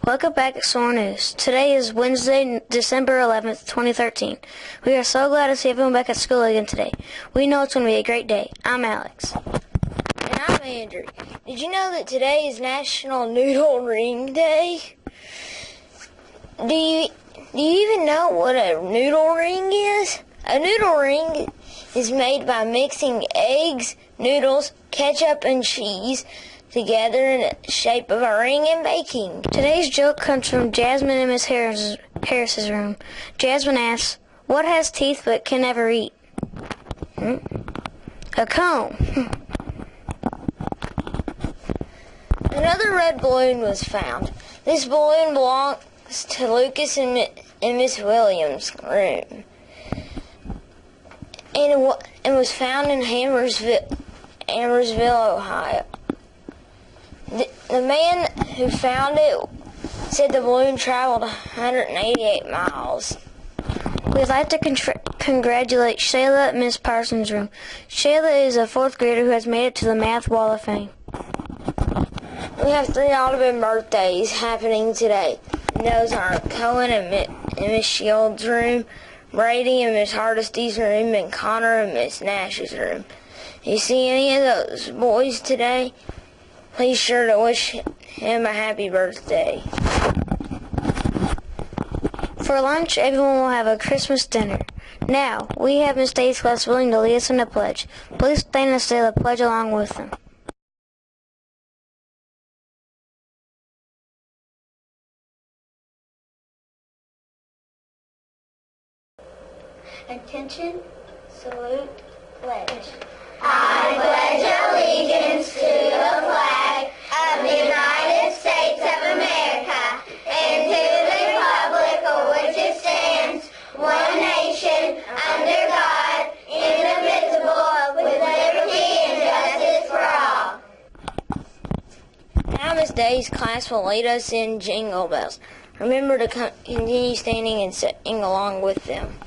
Welcome back at SOAR News. Today is Wednesday, December 11th, 2013. We are so glad to see everyone back at school again today. We know it's going to be a great day. I'm Alex. And I'm Andrew. Did you know that today is National Noodle Ring Day? Do you even know what a noodle ring is? A noodle ring is made by mixing eggs, noodles, ketchup, and cheese together in the shape of a ring and baking. Today's joke comes from Jasmine in Miss Harris's room. Jasmine asks, "What has teeth but can never eat?" A comb. Another red balloon was found. This balloon belongs to Lucas and Miss Williams' room, and was found in Hammersville, Ohio. The man who found it said the balloon traveled 188 miles. We'd like to congratulate Shayla at Miss Parsons' room. Shayla is a 4th grader who has made it to the Math Wall of Fame. We have 3 Audubon birthdays happening today. And those are Cohen in Miss Shields' room, Brady in Miss Hardesty's room, and Connor in Miss Nash's room. If you see any of those boys today, please sure to wish him a happy birthday. For lunch, everyone will have a Christmas dinner. Now, we have Miss Day's class willing to lead us in the pledge. Please stand and say the pledge along with them. Attention, salute, pledge. I pledge allegiance to the flag of the United States of America and to the republic for which it stands, one nation, under God, indivisible, with liberty and justice for all. Now Miss Day's class will lead us in Jingle Bells. Remember to continue standing and singing along with them.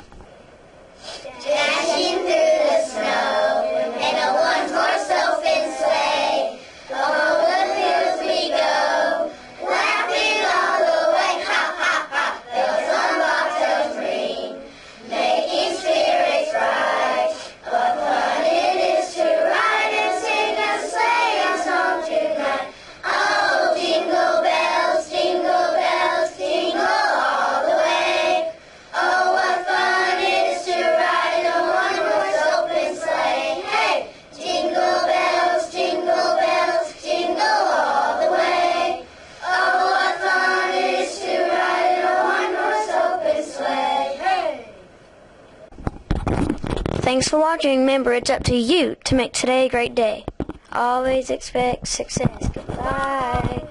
Dashing through the snow in a one-horse open sleigh, over the fields we go, laughing all the way, ha ha ha, bells on bobtails ring, making spirits bright. What fun it is to ride and sing a sleighing song tonight. Oh, jingle bells, jingle all the way. Oh, what fun it is to ride in a one-horse open sleigh. Hey, jingle bells, jingle all the way. Oh, what fun it is to ride in a one-horse open sleigh. Hey. Thanks for watching. Remember, it's up to you to make today a great day. Always expect success. Goodbye.